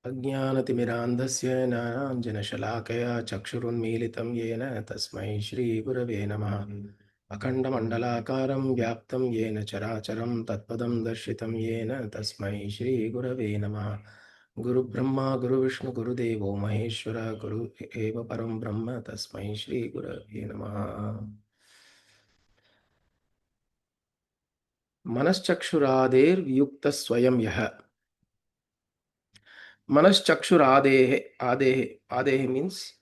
अज्ञानतिमिरान्धस्य ज्ञानाञ्जनशलाकया चक्षुरुन्मीलितं येन तस्मै श्रीगुरवे नमः। अखण्डमण्डलाकारं व्याप्तं येन चराचरं तत्पदं दर्शितं येन तस्मै श्रीगुरवे नमः। गुरुब्रह्मा गुरुविष्णु गुरुदेवो महेश्वर गुरु एव परं ब्रह्म तस्मै श्रीगुरवे नमः। मनश्चक्षुरादेर्युक्तः स्वयं यः। Manashchakshuradehe, adehe, adehe means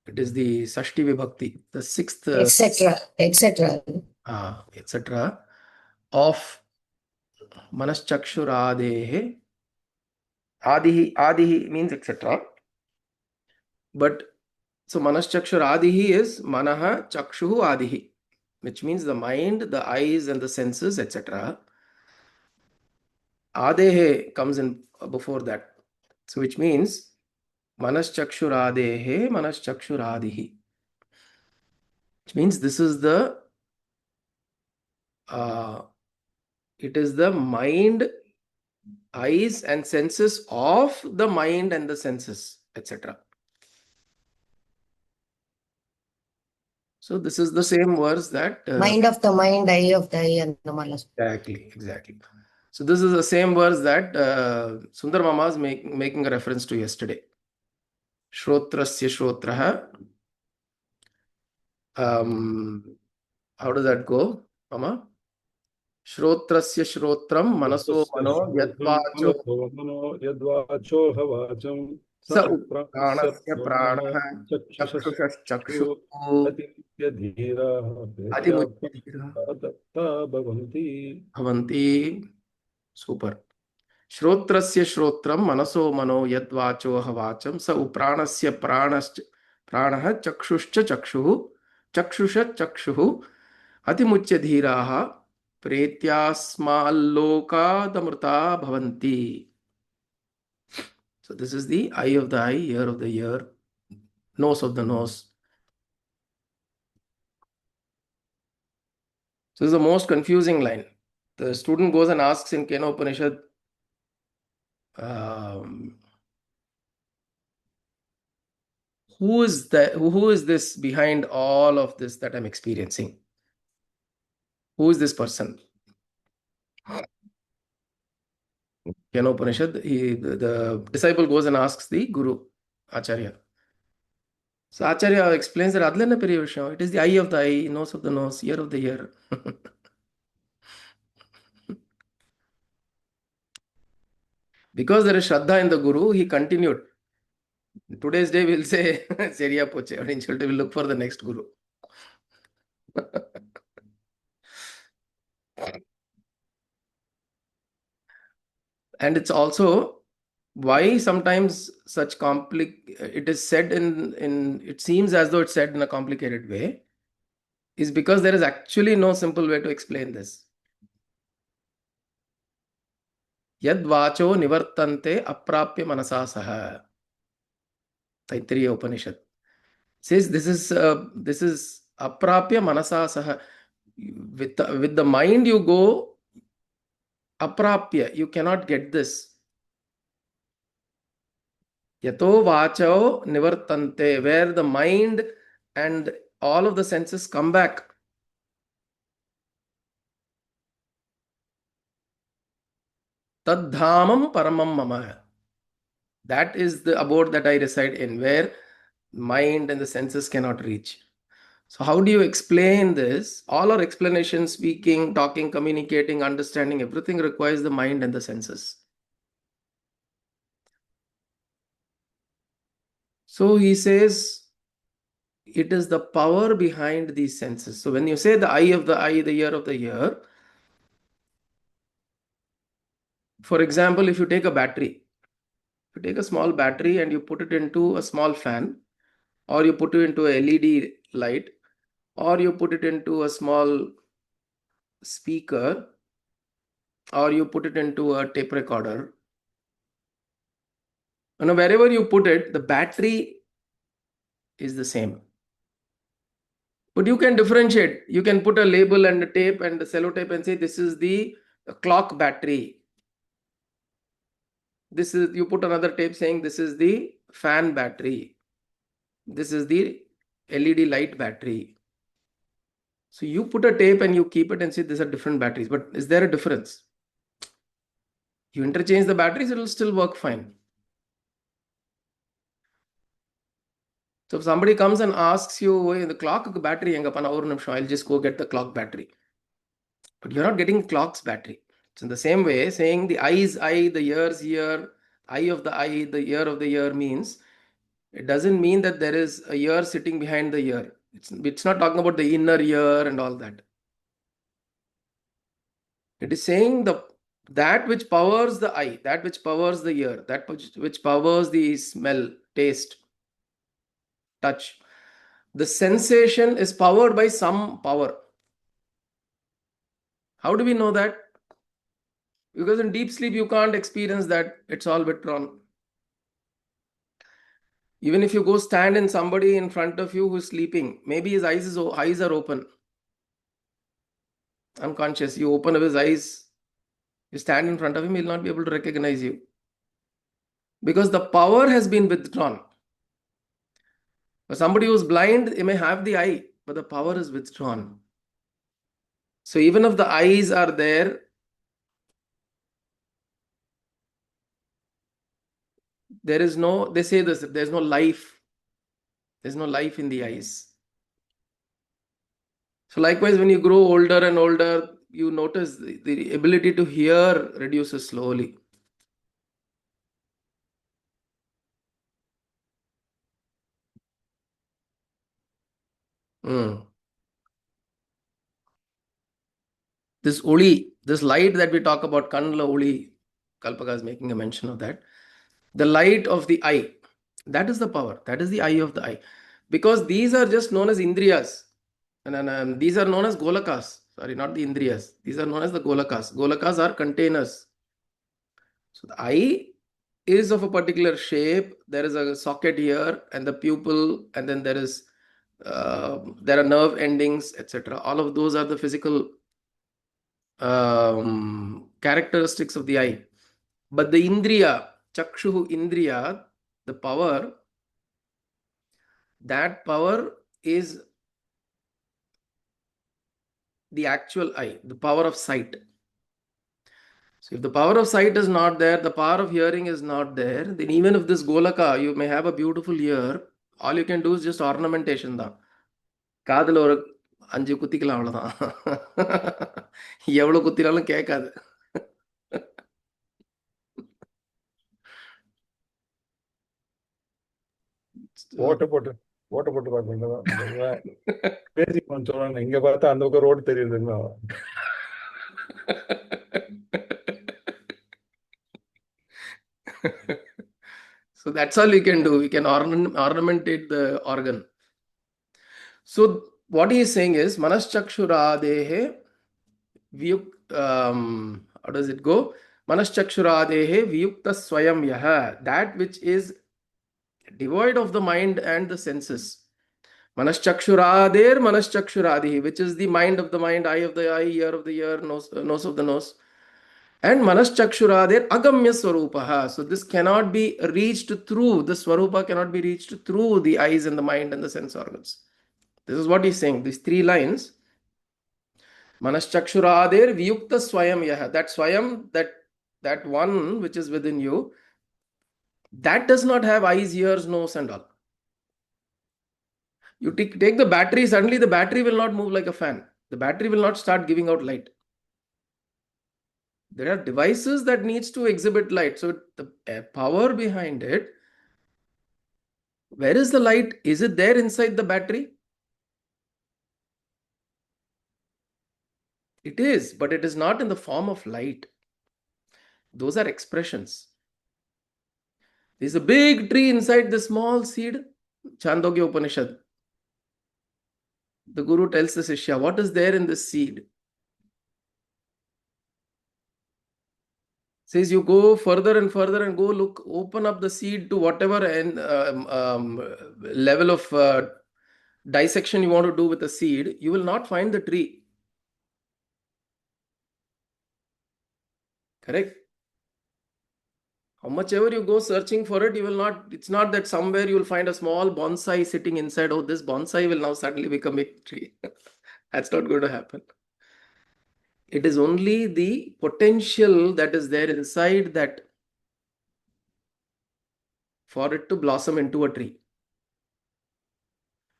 it is the Sashti Vibhakti, the sixth, etc. etc. of Manashchakshuradehe. Adihi means etc. But so Manashchakshuradihi is Manaha Chakshuhu Adihi, which means the mind, the eyes, and the senses, etc. Adehe comes in before that. So which means Manashchakshuradehe, Manashchakshuradihi. Which means this is the it is the mind, eyes and senses of the mind and the senses, etc. So this is the same verse that Mind of the mind, eye of the eye, and the malas. exactly. So this is the same verse that Sundar Mama is making a reference to yesterday. Shrotrasya Shrotraha. How does that go, Mama? Shrotrasya Shrotram Manaso Mano Yadvacho Havacham Sa Pranasya Pranasya Pranaha Pranaha Chakshusha Chakshu Atimya Dhira Atimuchira Datta Bhavanti. Bhavanti. Super. Shrotrasya Shrotram Manaso Mano Yadvacho Havacham Sa Upranasya Pranaha Chakshuscha Chakshuhu Chakshusha Chakshuhu Atimuchya Dhiraha Pretyasmalloka Damrta Bhavanti. So this is the eye of the eye, ear of the ear, nose of the nose. So this is the most confusing line. The student goes and asks in Kena Upanishad, who is this behind all of this that I'm experiencing? Who is this person? Kena Upanishad, the disciple goes and asks the Guru, Acharya. So Acharya explains that Adlana Periyavasham, it is the eye of the eye, nose of the nose, ear of the ear. Because there is Shraddha in the Guru, he continued. Today's day we'll say, Seriya Poche, eventually we'll look for the next Guru. And it's also why sometimes such it is said in it seems as though it's said in a complicated way, is because there is actually no simple way to explain this. Yad vacho nivartante aprapya manasa saha. Taittiriya Upanishad says this is aprapya manasa saha. With the mind you go aprapya, you cannot get this. Yato vacho nivartante, where the mind and all of the senses come back. Tadhamam paramam mama. That is the abode that I reside in, where mind and the senses cannot reach. So how do you explain this? All our explanation, speaking, talking, communicating, understanding, everything requires the mind and the senses. So he says, it is the power behind these senses. So when you say the eye of the eye, the ear of the ear, for example, if you take a battery, if you take a small battery and you put it into a small fan, or you put it into a LED light, or you put it into a small speaker, or you put it into a tape recorder, wherever you put it, the battery is the same. But you can differentiate. You can put a label and a tape and a sellotape and say this is the clock battery. This is, you put another tape saying this is the fan battery. This is the LED light battery. So you put a tape and you keep it and say these are different batteries. But is there a difference? You interchange the batteries, it will still work fine. So if somebody comes and asks you, "Hey, the clock battery, I'll just go get the clock battery." But you're not getting clock's battery. It's in the same way, saying the eye is eye, the ear's ear, eye of the eye, the ear of the ear means, it doesn't mean that there is a ear sitting behind the ear. It's not talking about the inner ear and all that. It is saying that which powers the eye, that which powers the ear, that which powers the smell, taste, touch. The sensation is powered by some power. How do we know that? Because in deep sleep, you can't experience that. It's all withdrawn. Even if you go stand in somebody in front of you who's sleeping, maybe his eyes are open, unconscious. You open up his eyes, you stand in front of him, he'll not be able to recognize you. Because the power has been withdrawn. For somebody who's blind, he may have the eye, but the power is withdrawn. So even if the eyes are there, there is no, they say this, there's no life. There's no life in the eyes. So likewise, when you grow older and older, you notice the ability to hear reduces slowly. This uli, this light that we talk about, kanla uli, Kalpaka is making a mention of that. The light of the eye, that is the power. That is the eye of the eye. Because these are just known as indriyas. And these are known as golakas. Sorry, not the indriyas. These are known as the golakas. Golakas are containers. So the eye is of a particular shape. There is a socket here and the pupil, and then there are nerve endings, etc. All of those are the physical characteristics of the eye. But the indriya, chakshu indriya, the power, that power is the actual eye, the power of sight. So if the power of sight is not there, the power of hearing is not there, then even if this golaka, you may have a beautiful ear, all you can do is just ornamentation தான். காதுல ஒரு 5 குத்திக்கலாம் அவ்வளவுதான். எவ்வளவு குத்தினாலும் கேட்காது. ஓட்ட போட்டு பாக்குறீங்களா? பேசி சொல்றாங்க, இங்க பார்த்தா அந்த பக்கம் ரோடு தெரியுதுன்னா. So that's all we can do. We can ornamentate the organ. So what he is saying is Manaschakshuradehe how does it go? Manaschakshuradehe viyukta swayam yaha, that which is devoid of the mind and the senses. Manaschakshuradihi, which is the mind of the mind, eye of the eye, ear of the ear, nose of the nose. And Manaschakshuradir agamya swarupaha. So this cannot be reached through, the swarupa cannot be reached through the eyes and the mind and the sense organs. This is what he's saying. These 3 lines. Manaschakshuradir viyukta swayam yaha. That swayam, that one which is within you, that does not have eyes, ears, nose and all. You take the battery, suddenly the battery will not move like a fan. The battery will not start giving out light. There are devices that needs to exhibit light. So the power behind it, where is the light? Is it there inside the battery? It is, but it is not in the form of light. Those are expressions. There's a big tree inside the small seed. Chandogya Upanishad. The Guru tells the Shishya, what is there in this seed? Says you go further and further and go look, open up the seed to whatever level of dissection you want to do with the seed, you will not find the tree. Correct? How much ever you go searching for it, you will not, it's not that somewhere you will find a small bonsai sitting inside. Oh, this bonsai will now suddenly become a tree. That's not going to happen. It is only the potential that is there inside that for it to blossom into a tree.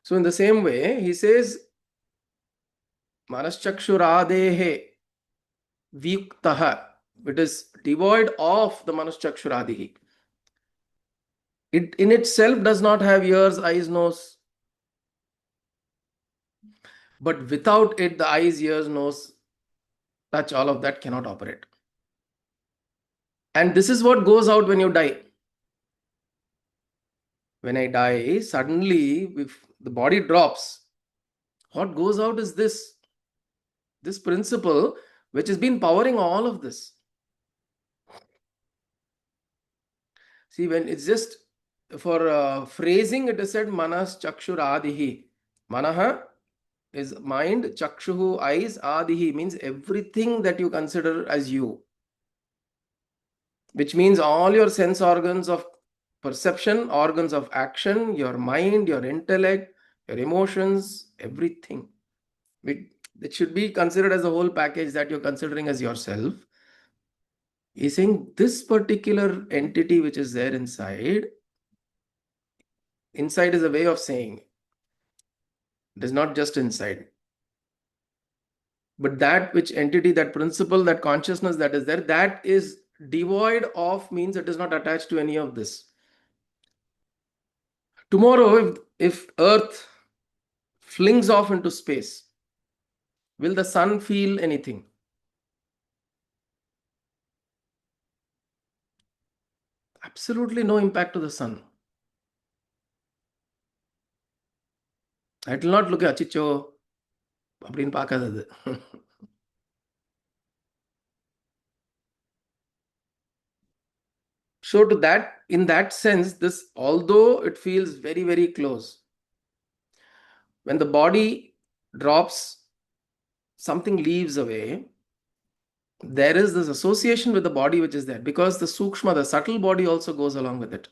So in the same way, he says, Manaschakshuradehe vyuktaha. It is devoid of the Manaschakshuradihi. It in itself does not have ears, eyes, nose. But without it, the eyes, ears, nose, touch, all of that cannot operate. And this is what goes out when you die. When I die, suddenly, if the body drops, what goes out is this principle which has been powering all of this. See, when it's just for phrasing, it is said manas chakshur adihi. Manaha is mind, chakshuhu eyes, adihi means everything that you consider as you, which means all your sense organs of perception, organs of action, your mind, your intellect, your emotions, everything. It should be considered as a whole package that you're considering as yourself. He's saying this particular entity which is there inside is a way of saying it is not just inside. But that which entity, that principle, that consciousness that is there, that is devoid of, means it is not attached to any of this. Tomorrow, if Earth flings off into space, will the sun feel anything? Absolutely no impact to the sun. It will not look at அச்சிச்சோ அப்படின்னு பார்க்காதது. So to that, in that sense, this, although it feels very, very close, when the body drops, something leaves away, there is this association with the body which is there, because the sukshma, the subtle body also goes along with it.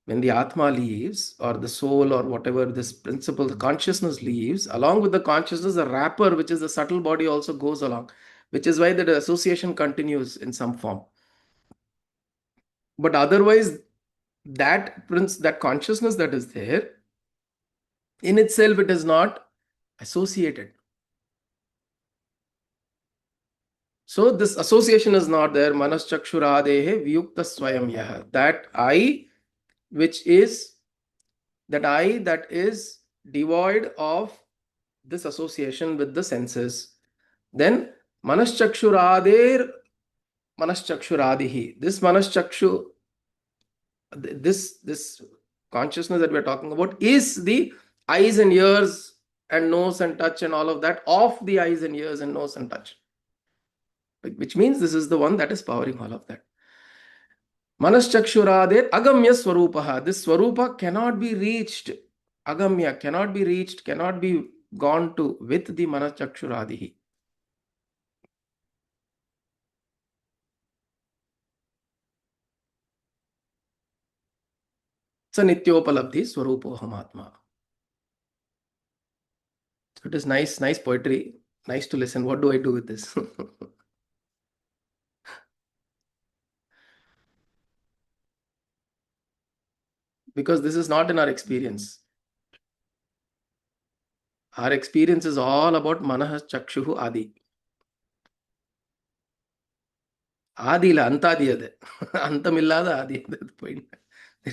When the atma leaves, or the soul, or whatever this principle, the consciousness leaves, along with the consciousness, the wrapper, which is the subtle body, also goes along, which is why the association continues in some form. But otherwise, that consciousness that is there, in itself, it is not associated. So this association is not there. Manaschakshuradehe vyukta swayam yaha. That I that is devoid of this association with the senses. Then manaschakshurader manaschakshuradihi. This manaschakshu, this consciousness that we are talking about, is the eyes and ears and nose and touch and all of that of the eyes and ears and nose and touch. Which means this is the one that is powering all of that. Manaschakshurader agamya swarupaha. This swarupa cannot be reached. Agamya cannot be reached, cannot be gone to with the manaschakshuradihi. It's a nityopalabdhi swarupoham atma. It is nice poetry. Nice to listen. What do I do with this? Because this is not in our experience. Our experience is all about manah chakshuhu adi. Adi la antadi ade. Antamillada adi. The point.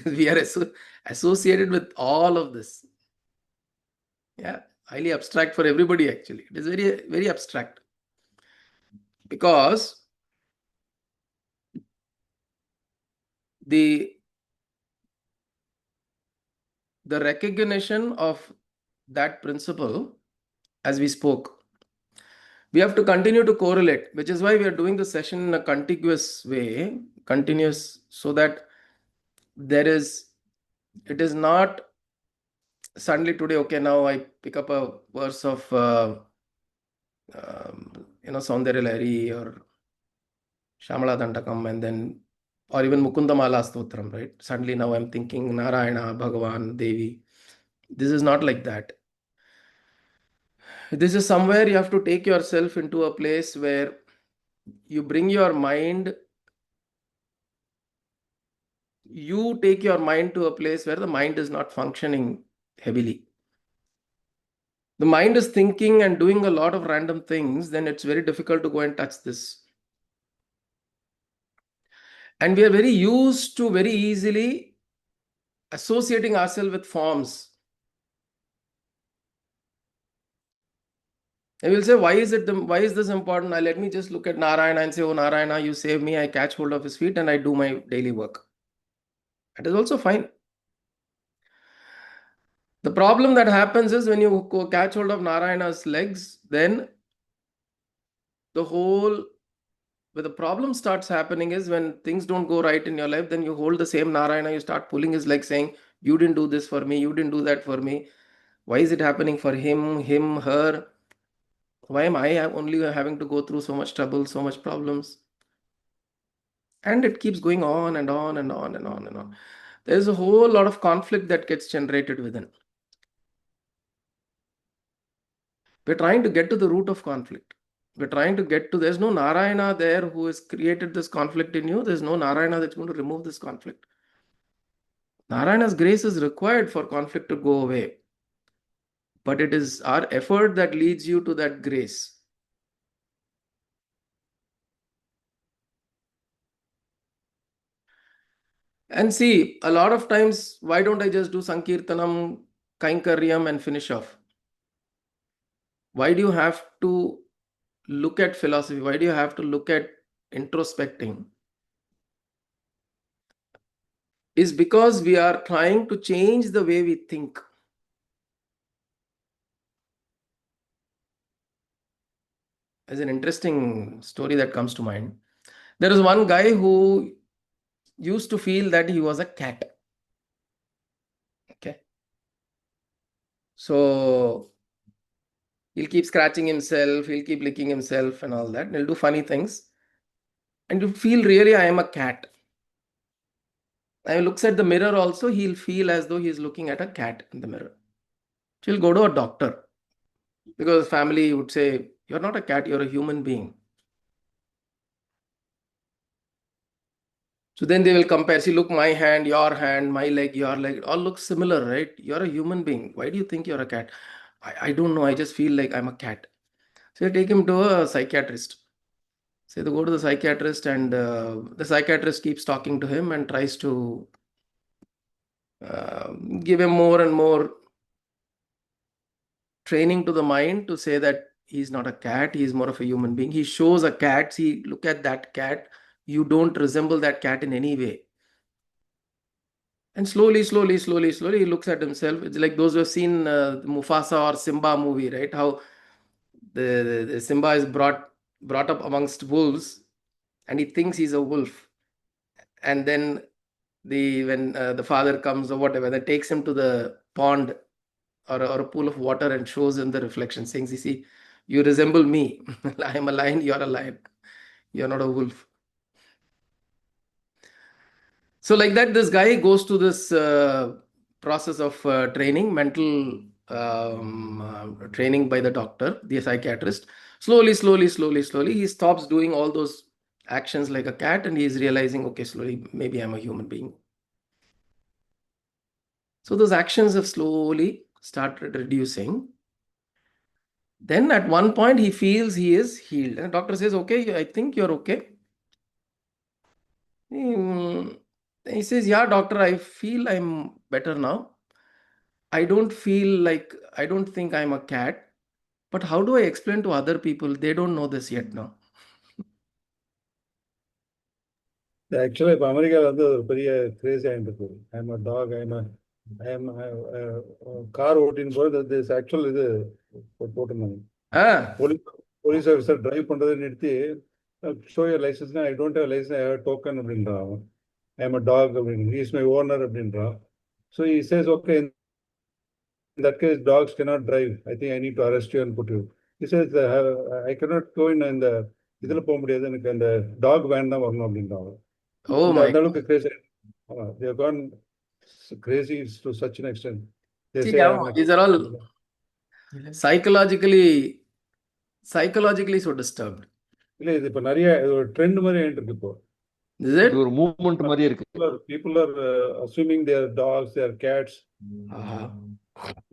We are associated with all of this. Yeah, highly abstract for everybody actually. It is very, very abstract. Because the recognition of that principle, as we spoke, we have to continue to correlate, which is why we are doing the session in a contiguous way, continuous, so that it is not suddenly today, okay, now I pick up a verse of, Saundarya Lahari or Shamala Dandakam, and then or even Mukunda Mala Stotram, right? Suddenly now I'm thinking Narayana, Bhagavan, Devi. This is not like that. This is somewhere you have to take yourself into a place where you bring your mind, you take your mind to a place where the mind is not functioning heavily. The mind is thinking and doing a lot of random things, then it's very difficult to go and touch this. And we are very used to very easily associating ourselves with forms. I will say, why is this important? Now, let me just look at Narayana and say, oh Narayana, you save me. I catch hold of his feet and I do my daily work. That is also fine. The problem that happens is when you catch hold of Narayana's legs, then the whole where the problem starts happening is when things don't go right in your life, then you hold the same Narayana, you start pulling his leg saying, you didn't do this for me, you didn't do that for me. Why is it happening for him, her? Why am I only having to go through so much trouble, so much problems? And it keeps going on and on and on and on and on. There's a whole lot of conflict that gets generated within. We're trying to get to the root of conflict. We're trying to get to, there's no Narayana there who has created this conflict in you. There's no Narayana that's going to remove this conflict. Narayana's grace is required for conflict to go away. But it is our effort that leads you to that grace. And see, a lot of times, why don't I just do Sankirtanam, Kainkaryam and finish off? Why do you have to look at philosophy? Why do you have to look at introspecting? Is because we are trying to change the way we think. There's an interesting story that comes to mind. There is one guy who used to feel that he was a cat. Okay. So he'll keep scratching himself, he'll keep licking himself and all that. And he'll do funny things. And you feel really, I am a cat. And he looks at the mirror also, he'll feel as though he's looking at a cat in the mirror. So he'll go to a doctor because family would say, you're not a cat, you're a human being. So then they will compare. See, look, my hand, my leg, your leg, it all looks similar, right? You're a human being. Why do you think you're a cat? I don't know. I just feel like I'm a cat. So you take him to a psychiatrist. So they go to the psychiatrist, and the psychiatrist keeps talking to him and tries to uh, give him more and more training to the mind to say that he's not a cat, he's more of a human being. He shows a cat. See, look at that cat. You don't resemble that cat in any way. And slowly, he looks at himself. It's like those who have seen the Mufasa or Simba movie, right? How the Simba is brought up amongst wolves, and he thinks he's a wolf. And then when the father comes or whatever, that takes him to the pond or a pool of water and shows him the reflection, saying, "See, you resemble me. I am a lion. You're a lion. You're not a wolf." So like that, this guy goes to this process of training, mental training by the doctor, the psychiatrist. Slowly, he stops doing all those actions like a cat, and he's realizing, okay, slowly, maybe I'm a human being. So those actions have slowly started reducing. Then at one point, he feels he is healed. And the doctor says, okay, I think you're okay. He says, yeah, doctor, I feel I'm better now. I don't think I'm a cat, but how do I explain to other people? They don't know this yet now. ஆக்சுவலாக இப்போ அமெரிக்காவில் வந்து ஒரு பெரிய craze ஆகிட்டு I'm a dog I'm car ஓட்டின்னு போது actual இது போட்டிருந்தாங்க. போலீஸ் ஆஃபீஸர் டிரைவ் பண்ணுறதை நிறுத்தி ஷோ யர் லைசன்ஸ்னா I don't have licence token அப்படின்றான் அவன். ஐம் அ டாக் அப்படின்னு, இஸ் மை ஓனர் அப்படின்றான். So he says okay, in that case dogs cannot drive, I think I need to arrest you and put you. He says I cannot go in the இதில் போக முடியாது, எனக்கு அந்த talk van தான் வரணும் அப்படின்றான். Oh my அந்த God. அளவுக்கு crazy. They have gone crazy to such an extent. They See, say yeah, these are all psychologically so disturbed. இல்ல இது இப்ப நிறைய ஒரு ட்ரெண்ட் மாதிரி ஆயிட்டு இருக்கு இப்போ. Is இது it? ஒரு மூவ்மெண்ட் மாதிரி இருக்கு. People are assuming they are dogs, they are cats. Ah.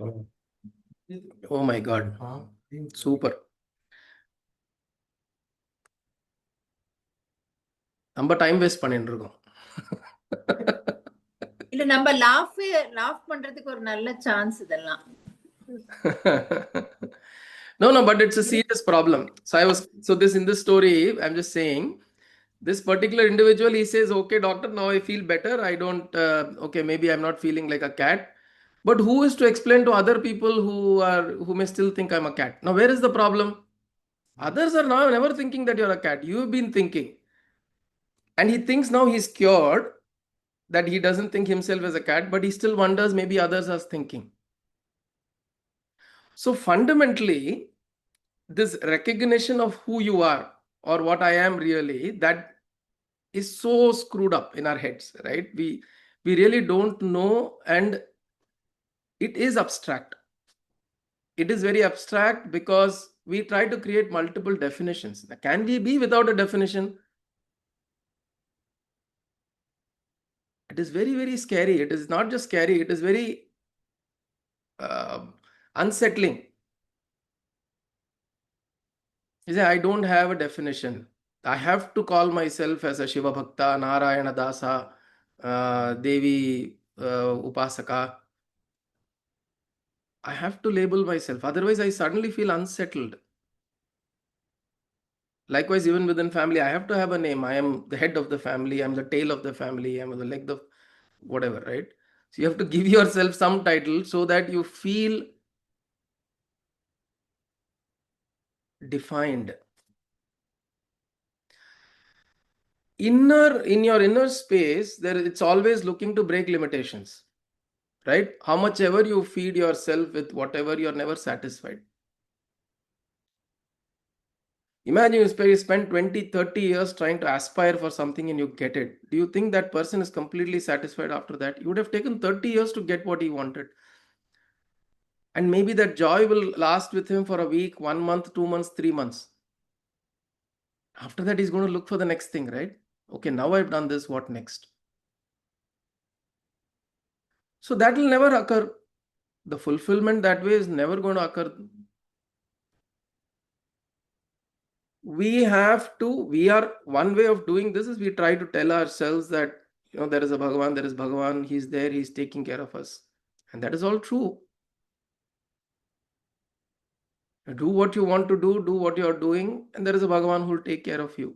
Uh, Oh my God. Super. நம்ம டைம் வேஸ்ட் பண்ணிட்டு இருக்கோம். இல்ல நம்ம லாஃப் பண்றதுக்கு ஒரு நல்ல சான்ஸ் இதெல்லாம். No, but it's a serious problem. So in this story, I'm just saying, this particular individual, he says, okay, doctor, now I feel better. I don't, okay, maybe I'm not feeling like a cat. But who is to explain to other people who may still think I'm a cat? Now, where is the problem? Others are now never thinking that you're a cat. You've been thinking. And he thinks now he's cured, that he doesn't think himself as a cat, but he still wonders maybe others are thinking. So fundamentally, this recognition of who you are or what I am really, that is so screwed up in our heads, right? We really don't know, and it is abstract. It is very abstract because we try to create multiple definitions. Can we be without a definition? It is very, very scary. It is not just scary, it is very unsettling. You say, I don't have a definition. I have to call myself as a Shiva Bhakta, Narayana Dasa, Devi Upasaka. I have to label myself. Otherwise, I suddenly feel unsettled. Likewise, even within family, I have to have a name. I am the head of the family. I'm the tail of the family. I'm the leg of whatever, right? So you have to give yourself some title so that you feel defined. In your inner space, it's always looking to break limitations, right? How much ever you feed yourself with whatever, you're never satisfied. Imagine you spend 20, 30 years trying to aspire for something and you get it. Do you think that person is completely satisfied after that? You would have taken 30 years to get what he wanted. And maybe that joy will last with him for a week, 1 month, 2 months, 3 months. After that, he's going to look for the next thing, right? Okay, now I've done this, what next? So that will never occur. The fulfillment that way is never going to occur. We are, one way of doing this is we try to tell ourselves that, there is a Bhagavan, he's there, he's taking care of us. And that is all true. Do what you want to do what you are doing, and there is a Bhagavan who will take care of you.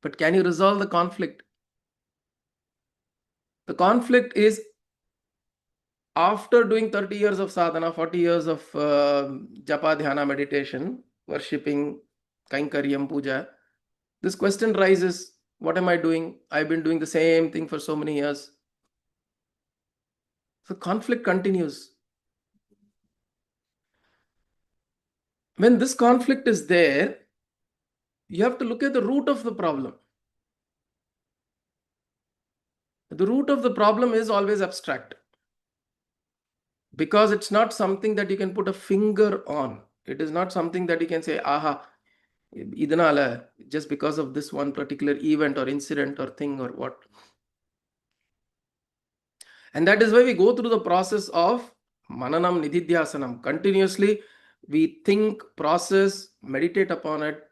But can you resolve the conflict? The conflict is after doing 30 years of sadhana, 40 years of japa, dhyana, meditation, worshipping, kainkaryam, puja, this question rises, what am I doing? I've been doing the same thing for so many years. So conflict continues. When this conflict is there, you have to look at the root of the problem. The root of the problem is always abstract, because it's not something that you can put a finger on. It is not something that you can say, aha, idanala, just because of this one particular event or incident or thing or what. And that is why we go through the process of mananam nididhyasanam. Continuously, we think, process, meditate upon it,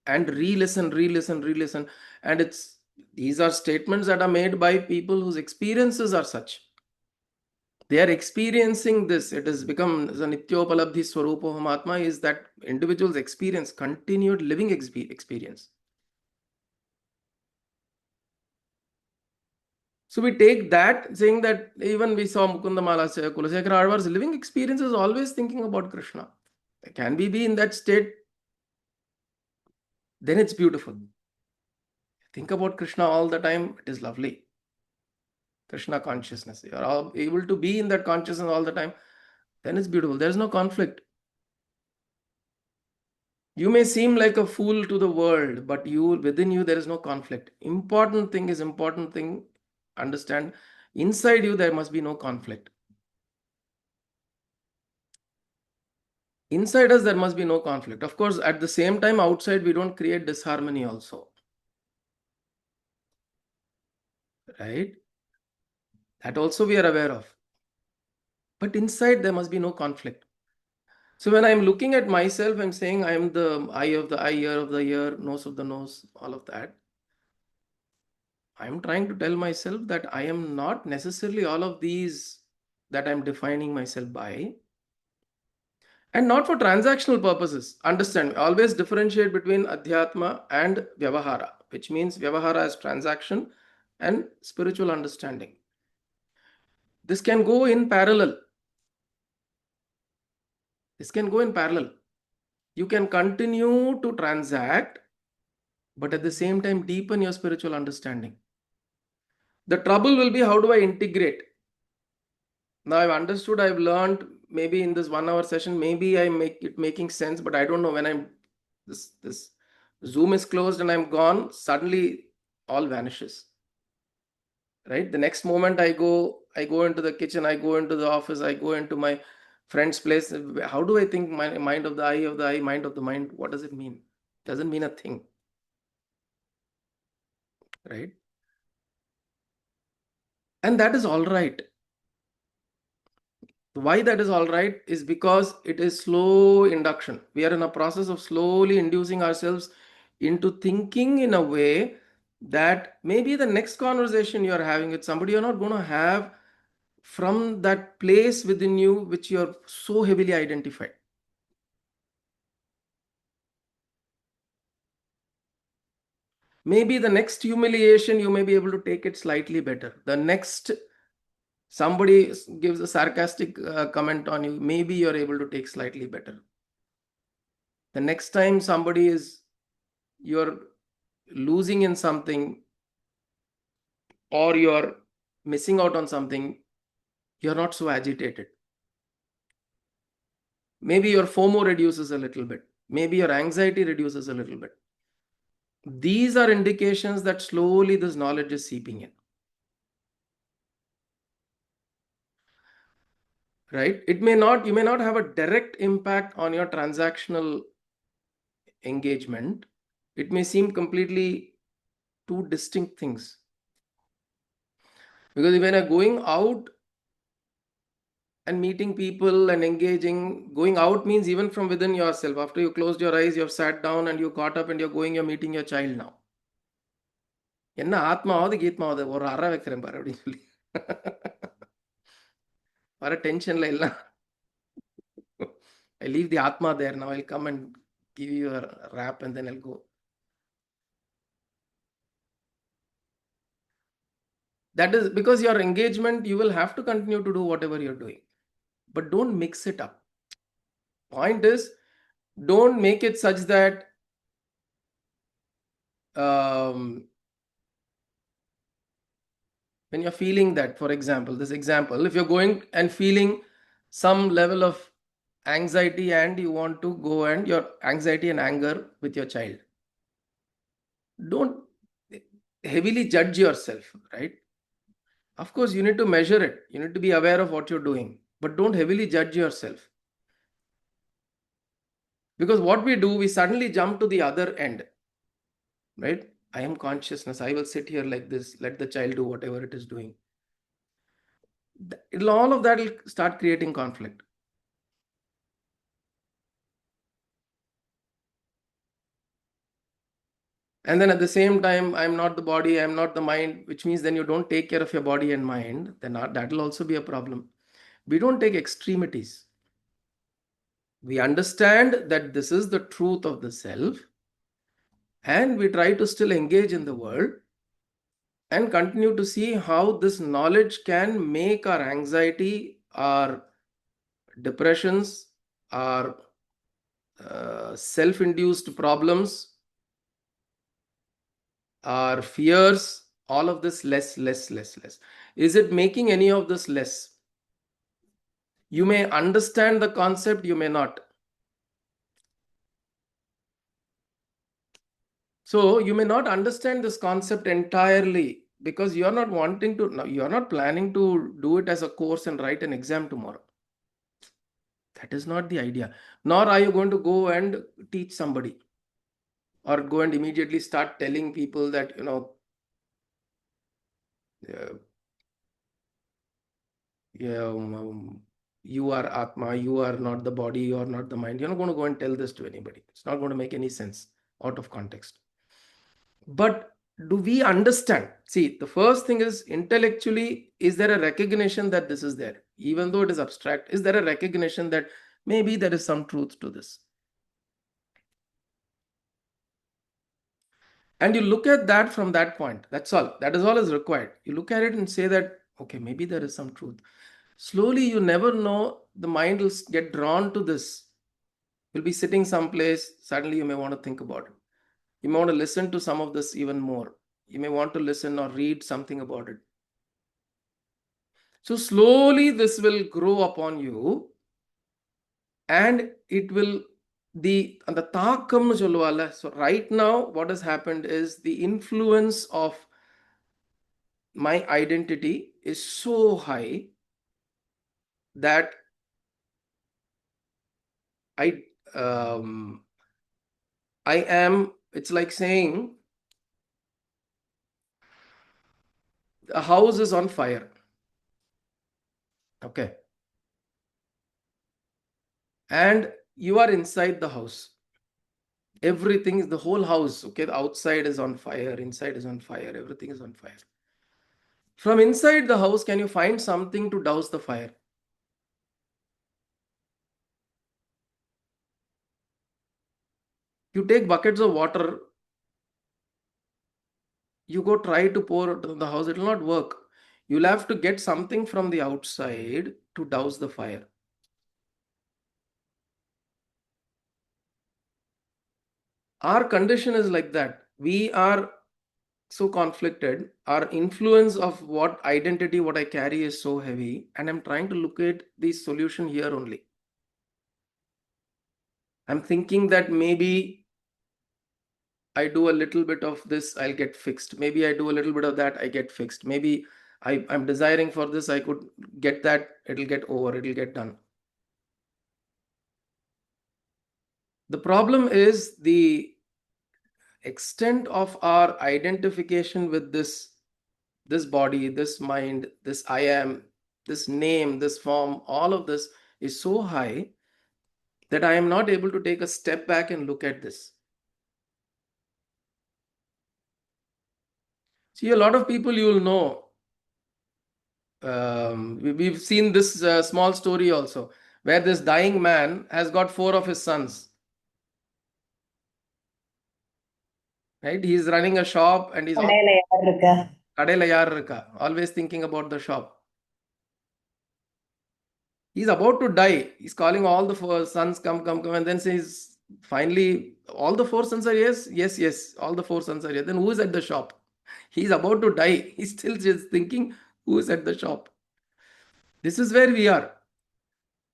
and re-listen. And these are statements that are made by people whose experiences are such. They are experiencing this. It has become the Nityopalabdhi Swarupo Mahatma, is that individual's experience, continued living experience. So we take that, saying that even we saw Mukundamala Kulasekara Alvar's living experience is always thinking about Krishna. Can we be in that state? Then it's beautiful. Think about Krishna all the time, it is lovely. Krishna consciousness. You are able to be in that consciousness all the time, then it's beautiful. There is no conflict. You may seem like a fool to the world, but within you there is no conflict. Important thing. Understand, inside you there must be no conflict. Inside us there must be no conflict. Of course, at the same time, outside we don't create disharmony also. Right? That also we are aware of. But inside there must be no conflict. So when I'm looking at myself, I'm saying I am the eye of the eye, ear of the ear, nose of the nose, all of that. I'm trying to tell myself that I am not necessarily all of these that I'm defining myself by. And not for transactional purposes. Understand, always differentiate between Adhyatma and Vyavahara, which means Vyavahara as transaction and spiritual understanding. This can go in parallel. This can go in parallel. You can continue to transact, but at the same time deepen your spiritual understanding. The trouble will be, how do I integrate? Now I've understood, I've learned, maybe in this 1 hour session, maybe I make it making sense, but I don't know, when this Zoom is closed and I'm gone, suddenly all vanishes. Right? The next moment I go into the kitchen, I go into the office, I go into my friend's place. How do I think? Mind of the eye, mind of the mind? What does it mean? Doesn't mean a thing. Right? And that is all right. Why that is all right is because it is slow induction. We are in a process of slowly inducing ourselves into thinking in a way that maybe the next conversation you are having with somebody, you're not going to have from that place within you which you're so heavily identified. Maybe the next humiliation, you may be able to take it slightly better. The next somebody gives a sarcastic comment on you, maybe you're able to take slightly better. The next time you're losing in something, or you're missing out on something, you're not so agitated. Maybe your FOMO reduces a little bit. Maybe your anxiety reduces a little bit. These are indications that slowly this knowledge is seeping in. Right? You may not have a direct impact on your transactional engagement. It may seem completely two distinct things. Because when you're going out and meeting people and engaging, going out means even from within yourself. After you closed your eyes, you've sat down and you got up and you're meeting your child now. என்ன ஆத்மாவது கீத்மாவது ஒரு அற வைக்கிறேன் பாரு அப்படின்னு சொல்லி வர டென்ஷன்ல எல்லாம் I leave the Atma there. Now I'll come and give you a rap and then I'll go. That is because your engagement, you will have to continue to do whatever you're doing. But don't mix it up. Point is, don't make it such that when you're feeling that, for example, this example, if you're going and feeling some level of anxiety and you want to go and your anxiety and anger with your child, don't heavily judge yourself, right? Of course, you need to measure it. You need to be aware of what you're doing, but don't heavily judge yourself. Because what we do, we suddenly jump to the other end, right? I am consciousness. I will sit here like this. Let the child do whatever it is doing. All of that will start creating conflict. And then at the same time, I'm not the body, I'm not the mind, which means then you don't take care of your body and mind. Then that will also be a problem. We don't take extremities. We understand that this is the truth of the self, and we try to still engage in the world and continue to see how this knowledge can make our anxiety, our depressions, our self-induced problems, our fears, all of this less. Is it making any of this less? You may understand the concept, you may not. So you may not understand this concept entirely because you're not wanting to, you're not planning to do it as a course and write an exam tomorrow. That is not the idea. Nor are you going to go and teach somebody or go and immediately start telling people that, uh, you are Atma, you are not the body, you are not the mind. You're not going to go and tell this to anybody. It's not going to make any sense out of context. But do we understand? See, the first thing is intellectually, is there a recognition that this is there? Even though it is abstract, is there a recognition that maybe there is some truth to this? And you look at that from that point. That's all. That is all is required. You look at it and say that, okay, maybe there is some truth. Slowly, you never know, the mind will get drawn to this. You'll be sitting someplace, suddenly you may want to think about it. You may want to listen to some of this even more. You may want to listen or read something about it. So slowly this will grow upon you, and it will the taakam solluvala. So right now what has happened is the influence of my identity is so high that I am, it's like saying a house is on fire. Okay. And you are inside the house. Everything is the whole house. Okay. The outside is on fire. Inside is on fire. Everything is on fire. From inside the house, can you find something to douse the fire? You take buckets of water. You go try to pour it in the house. It will not work. You'll have to get something from the outside to douse the fire. Our condition is like that. We are so conflicted. Our influence of what identity, what I carry is so heavy. And I'm trying to look at the solution here only. I'm thinking that maybe I do a little bit of this, I'll get fixed. Maybe I do a little bit of that, I get fixed. Maybe I'm desiring for this, I could get that, it'll get over, it'll get done. The problem is the extent of our identification with this body, this mind, this I am, this name, this form, all of this is so high that I am not able to take a step back and look at this. See, a lot of people you will know, we've seen this small story also, where this dying man has got 4 of his sons. Right? He's running a shop and he's always thinking about the shop. He's about to die. He's calling all the 4 sons, come, and then says, finally, all the 4 sons are yes, all the 4 sons are yes. Then who is at the shop? He's about to die. He's still just thinking, who is at the shop? This is where we are.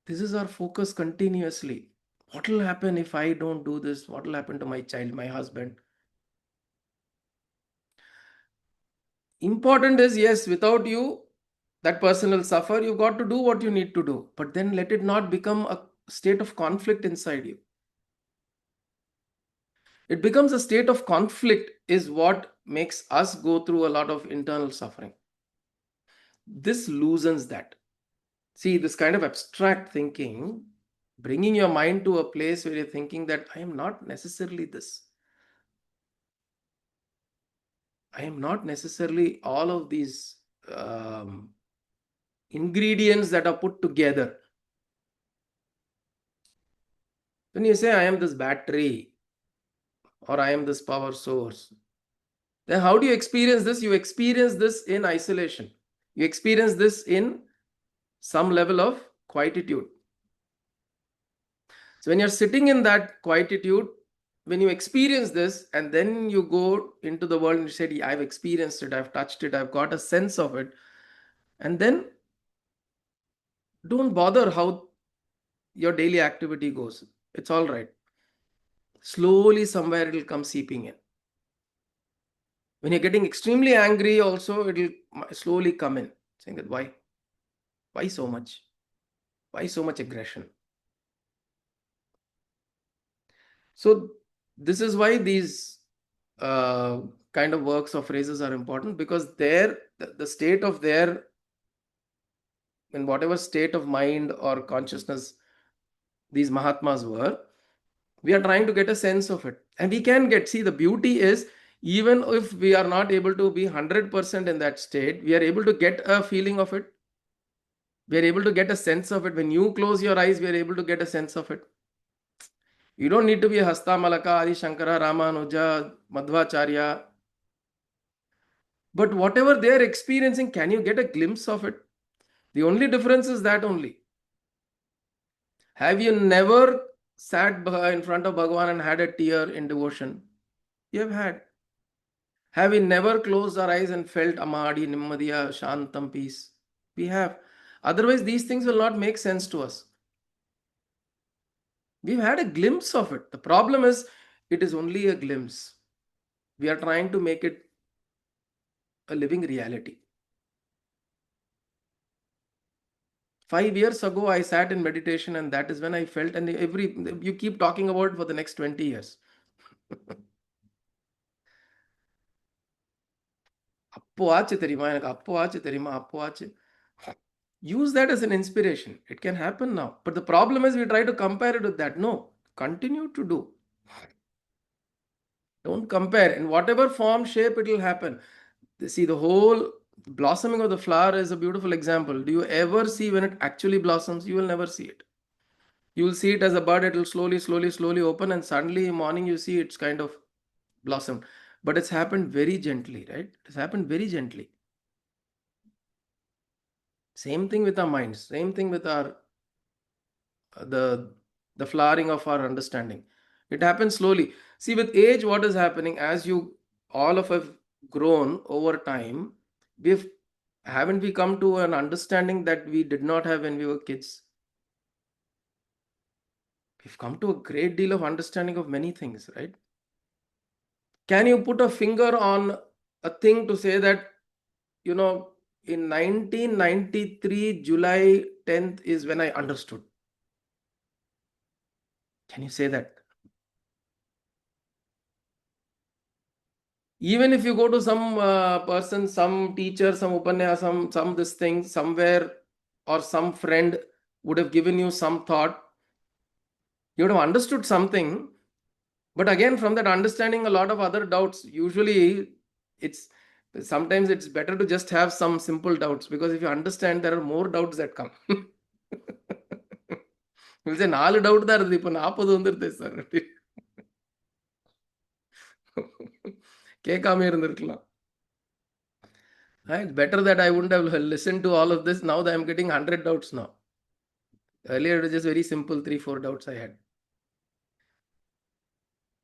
This is our focus continuously. What will happen if I don't do this? What will happen to my child, my husband? Important is, yes, without you, that person will suffer. You've got to do what you need to do. But then let it not become a state of conflict inside you. It becomes a state of conflict is what makes us go through a lot of internal suffering. This loosens that. See, this kind of abstract thinking, bringing your mind to a place where you're thinking that I am not necessarily this. I am not necessarily all of these ingredients that are put together. When you say I am this battery or I am this power source, then how do you experience this? You experience this in isolation. You experience this in some level of quietude. So when you're sitting in that quietude, when you experience this and then you go into the world and you say, I've experienced it, I've touched it, I've got a sense of it. And then don't bother how your daily activity goes. It's all right. Slowly somewhere it will come seeping in. When you're getting extremely angry also, it will slowly come in, saying that why so much? Why so much aggression? So this is why these kind of works or phrases are important, because the state of their, in whatever state of mind or consciousness these Mahatmas were, we are trying to get a sense of it. And we can see, the beauty is, even if we are not able to be 100% in that state, we are able to get a feeling of it. We are able to get a sense of it. When you close your eyes, we are able to get a sense of it. You don't need to be a Hastamalaka, Adi Shankara, Ramanuja, Madhvacharya. But whatever they are experiencing, can you get a glimpse of it? The only difference is that only. Have you never sat in front of Bhagavan and had a tear in devotion? You have had. Have we never closed our eyes and felt Amadi, Nimmadiya, Shantam, peace? We have. Otherwise, these things will not make sense to us. We've had a glimpse of it. The problem is, it is only a glimpse. We are trying to make it a living reality. 5 years ago, I sat in meditation, and that is when I felt, and you keep talking about it for the next 20 years. Use that as an inspiration. It can happen now. But the problem is, we try to compare it with that. No, continue to do. Don't compare. In whatever form, shape, it will happen. See, the whole blossoming of the flower is a beautiful example. Do you ever see when it actually blossoms? You will never see it. You will see it as a bud. It will slowly open, and suddenly in the morning you see it's kind of blossomed. But it's happened very gently, right? It's happened very gently. Same thing with our minds. Same thing with our the flowering of our understanding. It happens slowly. See, with age, what is happening, as you all of have grown over time, we've haven't we come to an understanding that we did not have when we were kids? We've come to a great deal of understanding of many things, right? Can you put a finger on a thing to say that, in 1993, July 10th is when I understood? Can you say that? Even if you go to some person, some teacher, some upanyasam, some this thing somewhere, or some friend would have given you some thought, you would have understood something. But again, from that understanding, a lot of other doubts. Usually, sometimes it's better to just have some simple doubts, because if you understand, there are more doubts that come. You'll say, 4 doubt தான் இருந்தது, இப்போ 40 வந்துருது sir. கேட்காம இருந்திருக்கலாம். It's better that I wouldn't have listened to all of this. Now that I'm getting 100 doubts now. Earlier, it was just very simple, 3-4 doubts I had.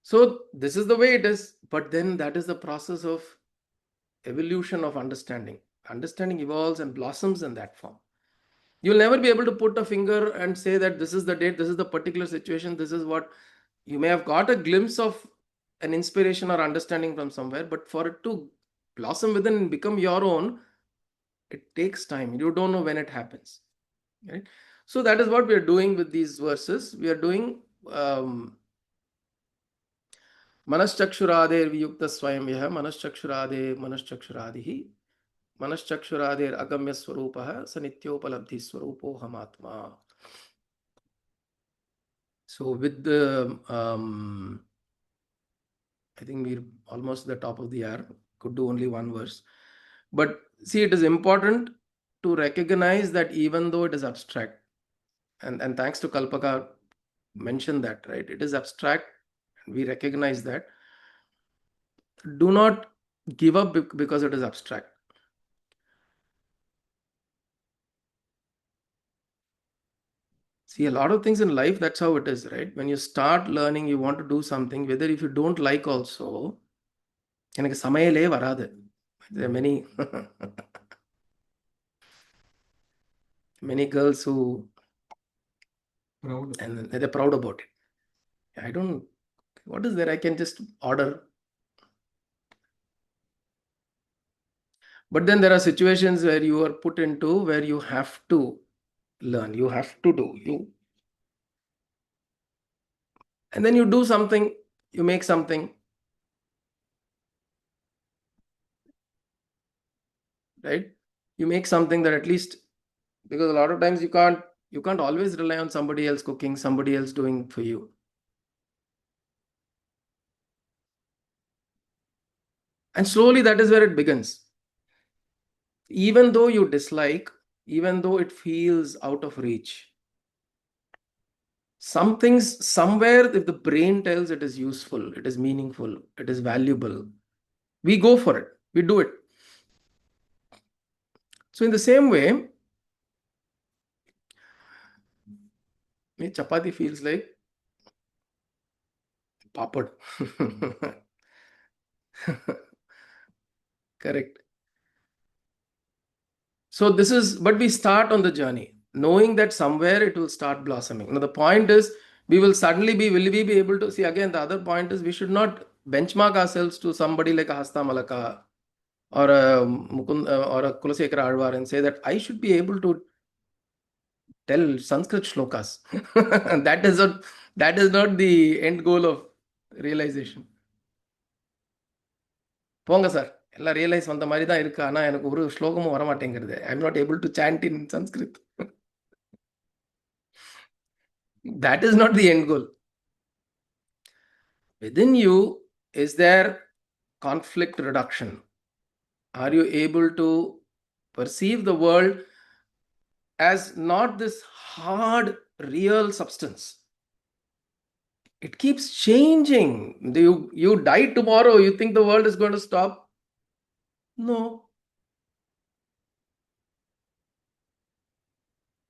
So this is the way it is. But then that is the process of evolution of understanding. Understanding evolves and blossoms in that form. You'll never be able to put a finger and say that this is the date, this is the particular situation, this is what. You may have got a glimpse of an inspiration or understanding from somewhere, but for it to blossom within and become your own, it takes time. You don't know when it happens, right? So that is what we are doing with these verses. We are doing Manaschakshurader viyukta swayamyah Manaschakshurade Manaschakshuradihi Manaschakshurader agamya swarupaha Sanityopalabdhi swarupo hamatma. So with the I think we're almost at the top of the hour. Could do only one verse. But see, it is important to recognize that even though it is abstract, and thanks to Kalpaka mentioned that, right? It is abstract. We recognize that. Do not give up because it is abstract. See, a lot of things in life, that's how it is, right? When you start learning, you want to do something, whether if you don't like also, எனக்கு சமையலே வராது. There are many girls who proud, and they're proud about it. What is there? I can just order. But then there are situations where you are put into where you have to learn, you have to do, and then you do something, you make something, right? You make something that at least, because a lot of times you can't always rely on somebody else cooking, somebody else doing for you. And slowly that is where it begins. Even though you dislike, even though it feels out of reach, some things somewhere, if the brain tells it is useful, it is meaningful, it is valuable, we go for it, we do it. So in the same way, chapati feels like papad. Correct. So this is, but we start on the journey, knowing that somewhere it will start blossoming. Now the point is, will we be able to see, again, the other point is we should not benchmark ourselves to somebody like a Hastamalakeeyam or a or a Kulasekara Alvar and say that I should be able to tell Sanskrit shlokas. That is not the end goal of realization. போங்க sir எல்லாம் realise வந்த மாதிரி தான் இருக்கு, ஆனால் எனக்கு ஒரு ஸ்லோகமும் வரமாட்டேங்கிறது. I am not able to chant in Sanskrit. That is not the end goal. Within you, is there conflict reduction? Are you able to perceive the world as not this hard, real substance? It keeps changing. You die tomorrow, you think the world is going to stop? No.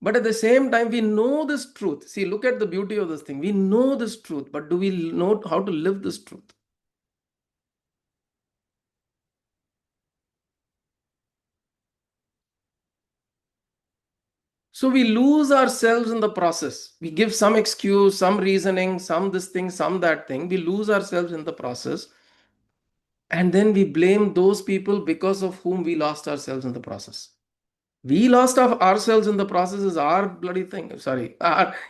But at the same time, we know this truth. See, look at the beauty of this thing. We know this truth, but do we know how to live this truth? So we lose ourselves in the process. We give some excuse, some reasoning, some this thing, some that thing. We lose ourselves in the process. And then we blame those people because of whom we lost ourselves in the process. We lost ourselves in the process is our bloody thing. Sorry,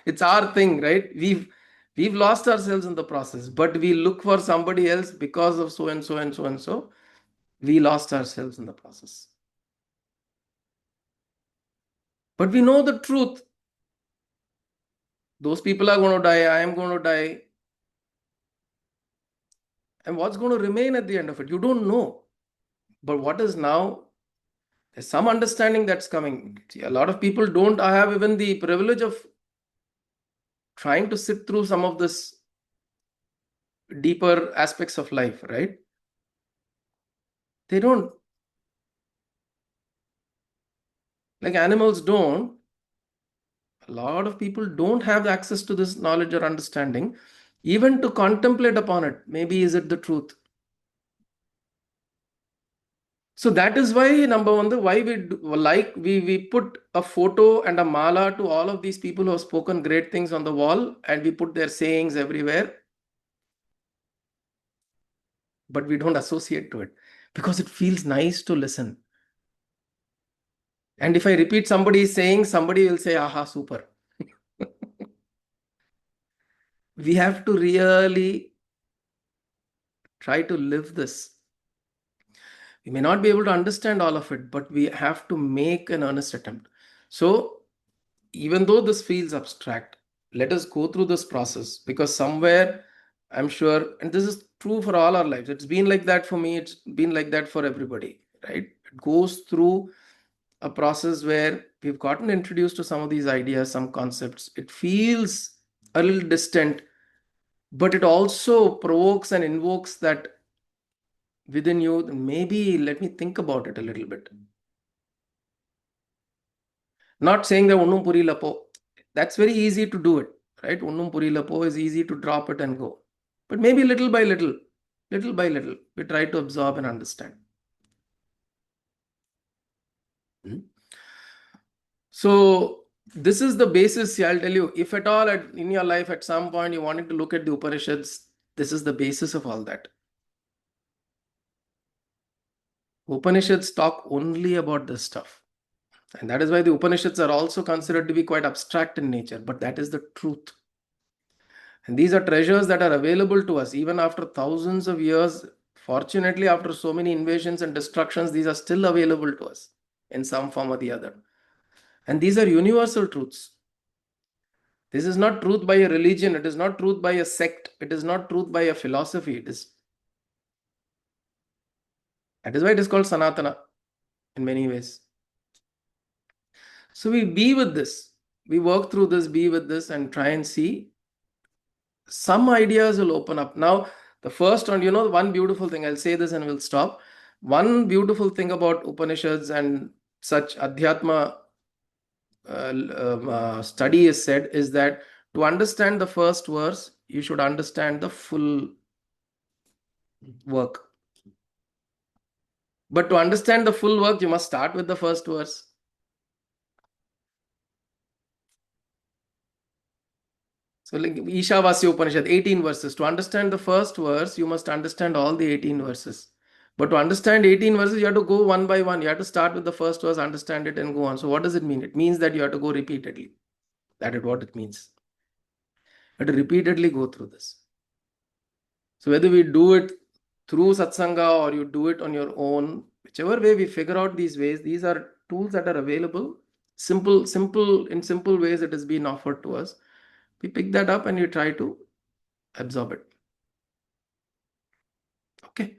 it's our thing, right? We've lost ourselves in the process, but we look for somebody else because of so and so and so and so. We lost ourselves in the process. But we know the truth. Those people are going to die. I am going to die. And what's going to remain at the end of it? You don't know. But what is now? There's some understanding that's coming. See, a lot of people don't have even the privilege of trying to sit through some of this deeper aspects of life, right? They don't. Like animals don't. A lot of people don't have access to this knowledge or understanding, even to contemplate upon it. Maybe is it the truth? So that is why, number one, why we put a photo and a mala to all of these people who have spoken great things on the wall, and we put their sayings everywhere. But we don't associate to it because it feels nice to listen. And if I repeat somebody's saying, somebody will say, aha, super. We have to really try to live this. We may not be able to understand all of it, but we have to make an earnest attempt. So even though this feels abstract, let us go through this process, because somewhere I'm sure, and this is true for all our lives, it's been like that for me, it's been like that for everybody, right? It goes through a process where we've gotten introduced to some of these ideas, some concepts. It feels a little distant, but it also provokes and invokes that within you, maybe let me think about it a little bit. Not saying that onnum puriyala po. That's very easy to do it, right? Onnum puriyala po is easy to drop it and go. But maybe little by little, we try to absorb and understand. So this is the basis. See, I'll tell you, if at all in your life at some point you wanted to look at the Upanishads, this is the basis of all that. Upanishads talk only about this stuff. And that is why the Upanishads are also considered to be quite abstract in nature, but that is the truth. And these are treasures that are available to us even after thousands of years. Fortunately, after so many invasions and destructions, these are still available to us in some form or the other. And these are universal truths. This is not truth by a religion, it is not truth by a sect, it is not truth by a philosophy. That is why it is called Sanatana in many ways. So we be with this, we work through this, be with this, and try and see some ideas will open up. Now, the first one, one beautiful thing, I'll say this and we'll stop. One beautiful thing about Upanishads and such Adhyatma study is said is that to understand the first verse, you should understand the full work. But to understand the full work, you must start with the first verse. So like Ishavasya Upanishad, 18 verses. To understand the first verse, you must understand all the 18 verses. But to understand 18 verses, you have to go one by one. You have to start with the first verse, understand it, and go on. So what does it mean? It means that you have to go repeatedly. That is what it means. You have to repeatedly go through this. So whether we do it through satsanga or you do it on your own, whichever way we figure out these ways, these are tools that are available. In simple ways it has been offered to us. We pick that up and you try to absorb it. Okay.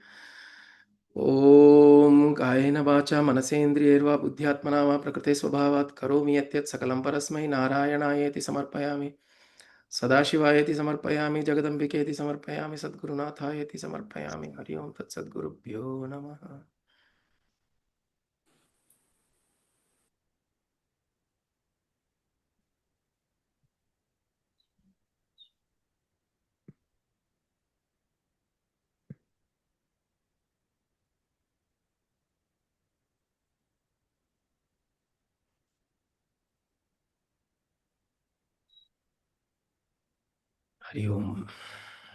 Om Kayena Vacha Manasendriyerva Buddhyatmana va Prakrite Swabhavat Karomi Yatyat Sakalam Parasmai Narayanaayeti Samarpayami Sadashivayeti Samarpayami Jagadambiketi Samarpayami Sadgurunathayeti Samarpayami Hari Om Tat Sadgurubhyo Namaha. Hari Om.